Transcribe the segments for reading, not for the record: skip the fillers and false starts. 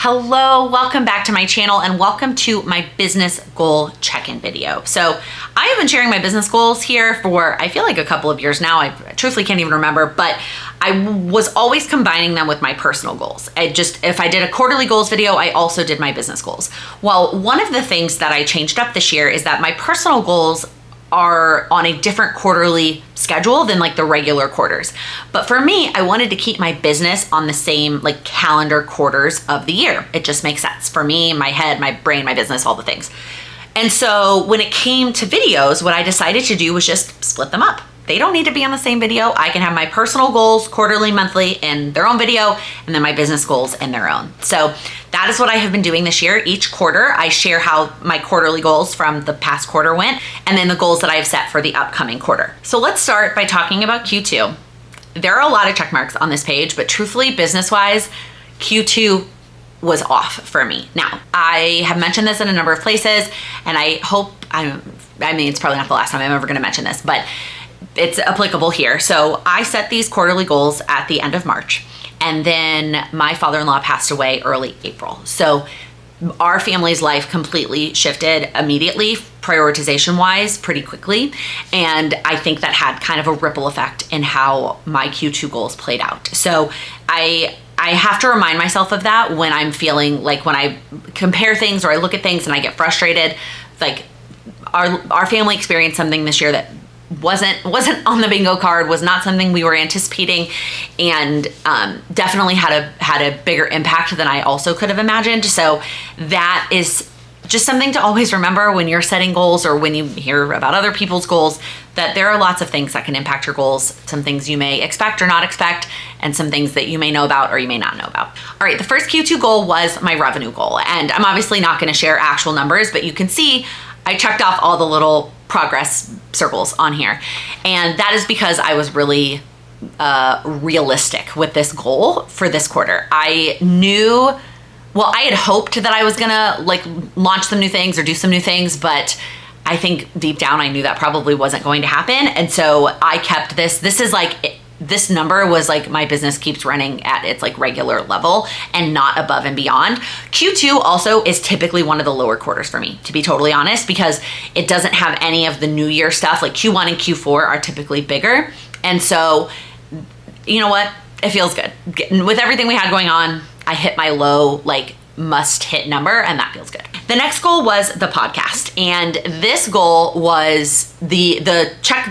Hello, welcome back to my channel and welcome to my business goal check-in video. So I have been sharing my business goals here for, I feel like a couple of years now. I truthfully can't even remember, but I was always combining them with my personal goals. If I did a quarterly goals video, I also did my business goals. Well, one of the things that I changed up this year is that my personal goals are on a different quarterly schedule than like the regular quarters. But for me, I wanted to keep my business on the same like calendar quarters of the year. It just makes sense for me, my head, my brain, my business, all the things. And so when it came to videos, what I decided to do was just split them up. They don't need to be on the same video. I can have my personal goals quarterly, monthly in their own video, and then my business goals in their own. So that is what I have been doing this year. Each quarter, I share how my quarterly goals from the past quarter went, and then the goals that I have set for the upcoming quarter. So let's start by talking about Q2. There are a lot of check marks on this page, but truthfully, business-wise, Q2 was off for me. Now, I have mentioned this in a number of places, and I hope, I mean, it's probably not the last time I'm ever gonna mention this, but it's applicable here. So I set these quarterly goals at the end of March, and then my father-in-law passed away early April. So our family's life completely shifted immediately, prioritization-wise, pretty quickly. And I think that had kind of a ripple effect in how my Q2 goals played out. So I have to remind myself of that when I'm feeling like, when I compare things or I look at things and I get frustrated. Like our family experienced something this year that wasn't on the bingo card, was not something we were anticipating, and definitely had a bigger impact than I also could have imagined. So that is just something to always remember when you're setting goals or when you hear about other people's goals, that there are lots of things that can impact your goals. Some things you may expect or not expect, and some things that you may know about or you may not know about. All right, the first Q2 goal was my revenue goal. And I'm obviously not gonna share actual numbers, but you can see I checked off all the little progress circles on here. And that is because I was really realistic with this goal for this quarter. I had hoped that I was gonna like launch some new things or do some new things, but I think deep down I knew that probably wasn't going to happen. And so I kept this number was like my business keeps running at its like regular level and not above and beyond. Q2 also is typically one of the lower quarters for me, to be totally honest, because it doesn't have any of the new year stuff. Like Q1 and Q4 are typically bigger. And so, you know what? It feels good. With everything we had going on, I hit my low, like must hit number, and that feels good. The next goal was the podcast. And this goal was the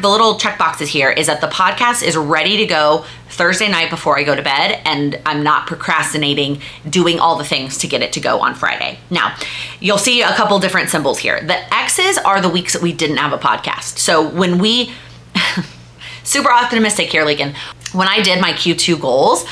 little check boxes here is that the podcast is ready to go Thursday night before I go to bed, and I'm not procrastinating doing all the things to get it to go on Friday. Now, you'll see a couple different symbols here. The X's are the weeks that we didn't have a podcast. So when we, super optimistic here, Laken, when I did my Q2 goals,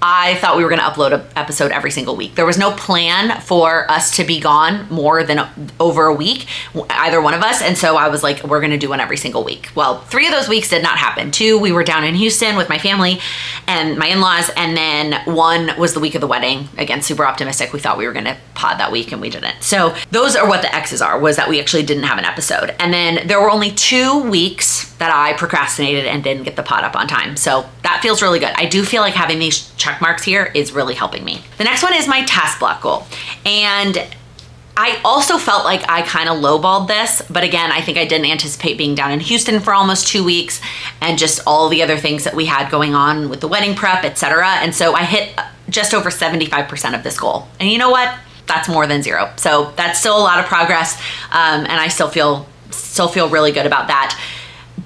I thought we were gonna upload an episode every single week. There was no plan for us to be gone more than over a week, either one of us. And so I was like, we're gonna do one every single week. Well, 3 of those weeks did not happen. 2, we were down in Houston with my family and my in-laws. And then 1 was the week of the wedding. Again, super optimistic. We thought we were gonna pod that week and we didn't. So those are what the X's are, was that we actually didn't have an episode. And then there were only 2 weeks that I procrastinated and didn't get the pod up on time. So that feels really good. I do feel like having these check marks here is really helping me. The next one is my task block goal. And I also felt like I kind of lowballed this, but again, I think I didn't anticipate being down in Houston for almost 2 weeks and just all the other things that we had going on with the wedding prep, etc. And so I hit just over 75% of this goal. And you know what? That's more than 0. So that's still a lot of progress. And I still feel really good about that.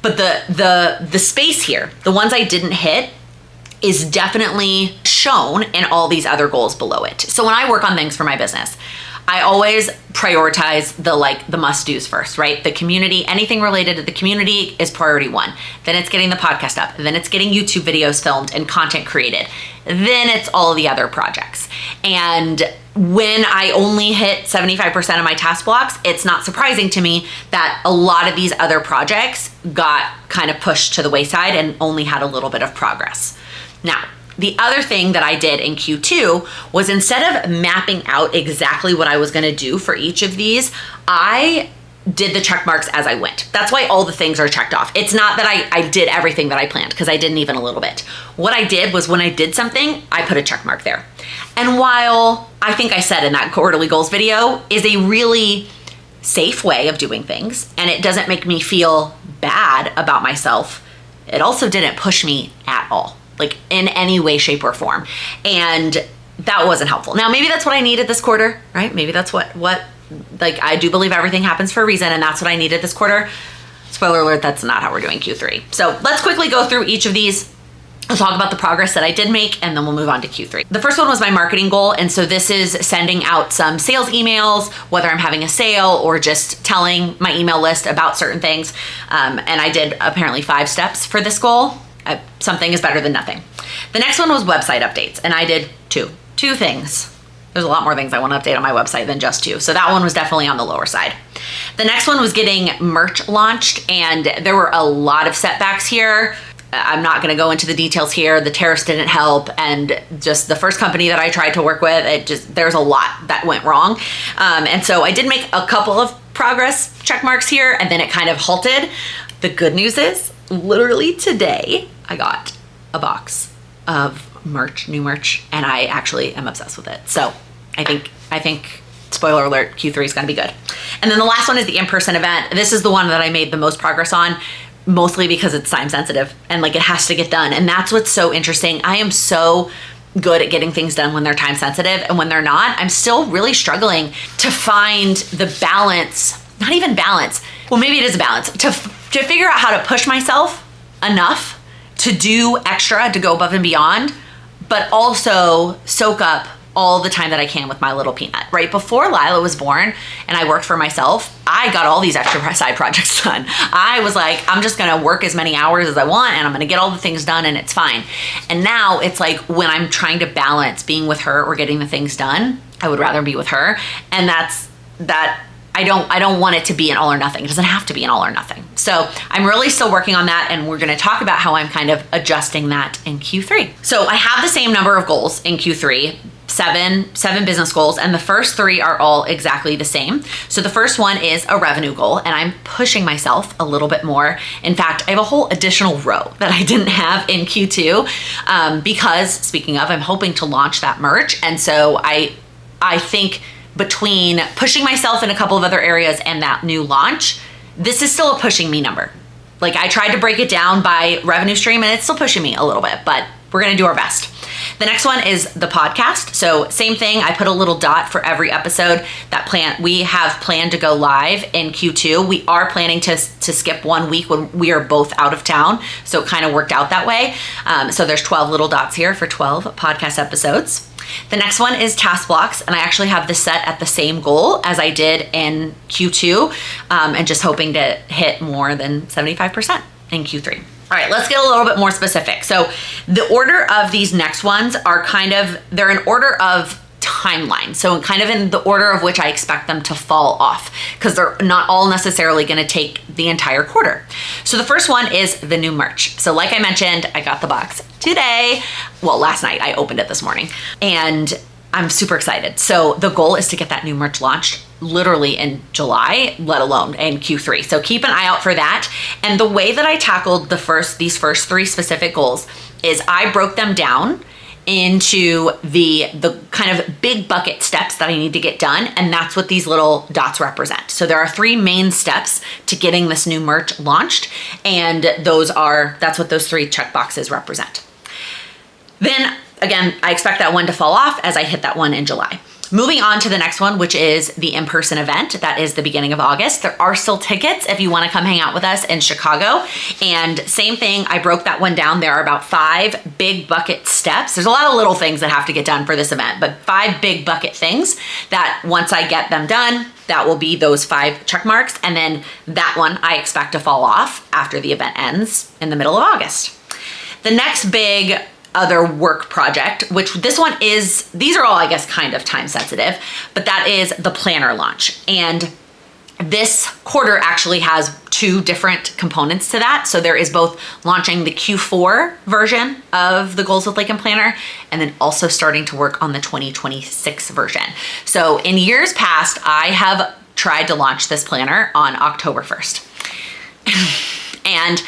But the space here, the ones I didn't hit, is definitely shown in all these other goals below it. So when I work on things for my business, I always prioritize the must-dos first, right? The community, anything related to the community is priority 1. Then it's getting the podcast up. Then it's getting YouTube videos filmed and content created. Then it's all the other projects. And when I only hit 75% of my task blocks, it's not surprising to me that a lot of these other projects got kind of pushed to the wayside and only had a little bit of progress. Now, the other thing that I did in Q2 was, instead of mapping out exactly what I was gonna do for each of these, I did the check marks as I went. That's why all the things are checked off. It's not that I did everything that I planned, because I didn't even a little bit. What I did was when I did something, I put a check mark there. And while I think I said in that quarterly goals video is a really safe way of doing things, and it doesn't make me feel bad about myself, it also didn't push me at all, like in any way, shape, or form. And that wasn't helpful. Now, maybe that's what I needed this quarter, right? Maybe that's what like, I do believe everything happens for a reason, and that's what I needed this quarter. Spoiler alert, that's not how we're doing Q3. So let's quickly go through each of these. I'll talk about the progress that I did make, and then we'll move on to Q3. The first one was my marketing goal. And so this is sending out some sales emails, whether I'm having a sale or just telling my email list about certain things. And I did apparently 5 steps for this goal. Something is better than nothing. The next one was website updates, and I did two things. There's a lot more things I want to update on my website than just 2. So that one was definitely on the lower side. The next one was getting merch launched, and there were a lot of setbacks here. I'm not going to go into the details here. The tariffs didn't help, and just the first company that I tried to work with, there's a lot that went wrong. And so I did make a couple of progress check marks here, and then it kind of halted. The good news is, literally today, I got a box of merch, new merch, and I actually am obsessed with it. So I think spoiler alert, Q3 is going to be good. And then the last one is the in-person event. This is the one that I made the most progress on, mostly because it's time sensitive and like it has to get done. And that's what's so interesting. I am so good at getting things done when they're time sensitive, and when they're not, I'm still really struggling to find the balance, not even balance. Well, maybe it is a balance to figure out how to push myself enough to do extra, to go above and beyond, but also soak up all the time that I can with my little peanut. Right before Lila was born and I worked for myself, I got all these extra side projects done. I was like, I'm just gonna work as many hours as I want, and I'm gonna get all the things done, and it's fine. And now it's like, when I'm trying to balance being with her or getting the things done, I would rather be with her. And I don't want it to be an all or nothing. It doesn't have to be an all or nothing. So I'm really still working on that, and we're gonna talk about how I'm kind of adjusting that in Q3. So I have the same number of goals in Q3, seven business goals, and the first 3 are all exactly the same. So the first one is a revenue goal, and I'm pushing myself a little bit more. In fact, I have a whole additional row that I didn't have in Q2 because, speaking of, I'm hoping to launch that merch. And so I think between pushing myself in a couple of other areas and that new launch, this is still a pushing me number. Like, I tried to break it down by revenue stream, and it's still pushing me a little bit, but we're gonna do our best. The next one is the podcast. So same thing, I put a little dot for every episode we have planned to go live in Q2. We are planning to skip 1 week when we are both out of town. So it kind of worked out that way. So there's 12 little dots here for 12 podcast episodes. The next one is task blocks, and I actually have this set at the same goal as I did in Q2, and just hoping to hit more than 75% in Q3. All right, let's get a little bit more specific. So the order of these next ones are they're in order of timeline. So kind of in the order of which I expect them to fall off, because they're not all necessarily gonna take the entire quarter. So the first one is the new merch. So like I mentioned, I got the box today. Well, last night, I opened it this morning, and I'm super excited. So the goal is to get that new merch launched literally in July, let alone in Q3. So keep an eye out for that. And the way that I tackled these first 3 specific goals is I broke them down into the kind of big bucket steps that I need to get done. And that's what these little dots represent. So there are 3 main steps to getting this new merch launched. And that's what those 3 check boxes represent. Then again, I expect that one to fall off as I hit that one in July. Moving on to the next one, which is the in-person event. That is the beginning of August. There are still tickets if you want to come hang out with us in Chicago. And same thing, I broke that one down. There are about 5 big bucket steps. There's a lot of little things that have to get done for this event, but 5 big bucket things that once I get them done, that will be those 5 check marks. And then that one I expect to fall off after the event ends in the middle of August. The next big other work project, which these are all, I guess, kind of time sensitive, but that is the planner launch. And this quarter actually has 2 different components to that. So there is both launching the Q4 version of the Goals with Laken planner, and then also starting to work on the 2026 version. So in years past, I have tried to launch this planner on October 1st. And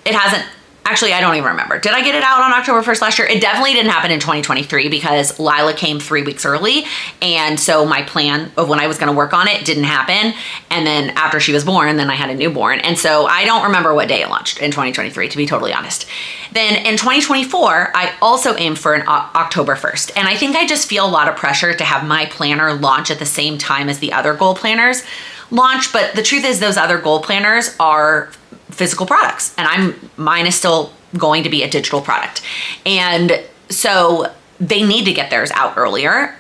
it hasn't, actually, I don't even remember. Did I get it out on October 1st last year? It definitely didn't happen in 2023 because Lila came 3 weeks early. And so my plan of when I was gonna work on it didn't happen. And then after she was born, then I had a newborn. And so I don't remember what day it launched in 2023, to be totally honest. Then in 2024, I also aimed for an October 1st. And I think I just feel a lot of pressure to have my planner launch at the same time as the other goal planners launch. But the truth is those other goal planners are physical products, and mine is still going to be a digital product. And so they need to get theirs out earlier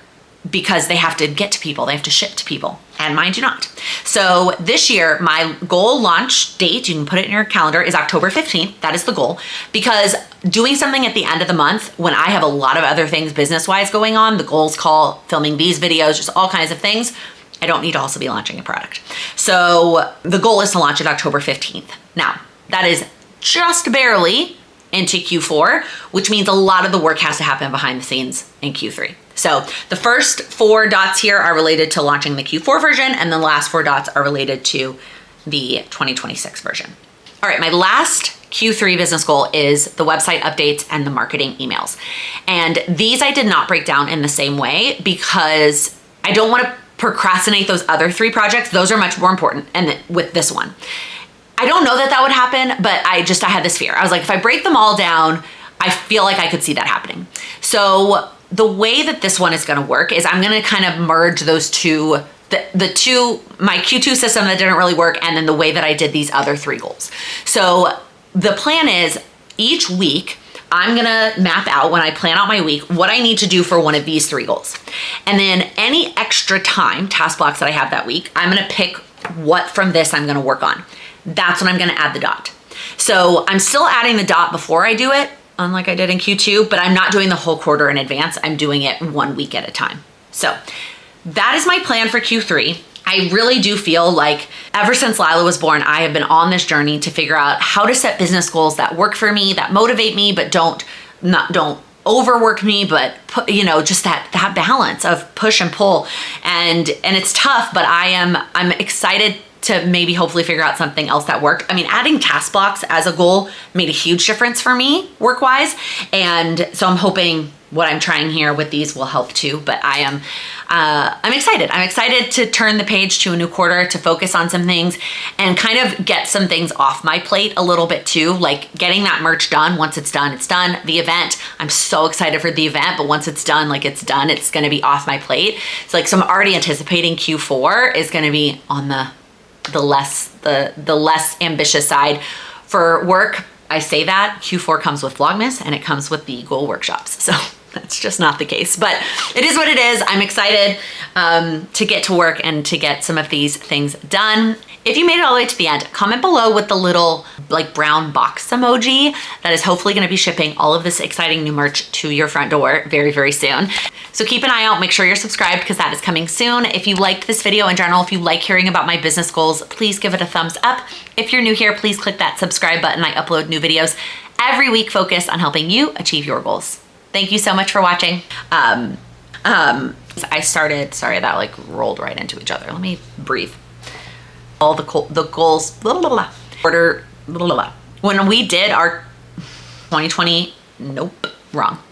because they have to get to people, they have to ship to people, and mine do not. So this year, my goal launch date, you can put it in your calendar, is October 15th. That is the goal, because doing something at the end of the month when I have a lot of other things business-wise going on, the goals call, filming these videos, just all kinds of things, I don't need to also be launching a product. So the goal is to launch it October 15th. Now, that is just barely into Q4, which means a lot of the work has to happen behind the scenes in Q3. So the first 4 dots here are related to launching the Q4 version, and the last 4 dots are related to the 2026 version. All right, my last Q3 business goal is the website updates and the marketing emails. And these I did not break down in the same way because I don't want to procrastinate those other 3 projects. Those are much more important, and with this one. I don't know that that would happen, but I had this fear. I was like, if I break them all down, I feel like I could see that happening. So the way that this one is gonna work is I'm gonna kind of merge those two, my Q2 system that didn't really work, and then the way that I did these other 3 goals. So the plan is each week, I'm gonna map out, when I plan out my week, what I need to do for one of these 3 goals. And then any extra time, task blocks that I have that week, I'm gonna pick what from this I'm gonna work on. That's when I'm gonna add the dot. So I'm still adding the dot before I do it, unlike I did in Q2, but I'm not doing the whole quarter in advance. I'm doing it 1 week at a time. So that is my plan for Q3. I really do feel like ever since Lila was born, I have been on this journey to figure out how to set business goals that work for me, that motivate me, but don't overwork me, but just that balance of push and pull. And it's tough, but I'm excited to maybe hopefully figure out something else that worked. I mean, adding task blocks as a goal made a huge difference for me work-wise. And so I'm hoping what I'm trying here with these will help too, but I'm excited. I'm excited to turn the page to a new quarter, to focus on some things and kind of get some things off my plate a little bit too, like getting that merch done. Once it's done, it's done. The event, I'm so excited for the event, but once it's done, it's done. It's gonna be off my plate. So I'm already anticipating Q4 is gonna be on the less ambitious side for work. I say that Q4 comes with Vlogmas and it comes with the goal workshops. So that's just not the case, but it is what it is. I'm excited to get to work and to get some of these things done. If you made it all the way to the end, comment below with the little brown box emoji that is hopefully gonna be shipping all of this exciting new merch to your front door very, very soon. So keep an eye out, make sure you're subscribed because that is coming soon. If you liked this video in general, if you like hearing about my business goals, please give it a thumbs up. If you're new here, please click that subscribe button. I upload new videos every week focused on helping you achieve your goals. Thank you so much for watching. Sorry, that rolled right into each other. Let me breathe. All the goals, blah, blah, blah, order, blah, blah, blah. When we did our 2020, nope, wrong.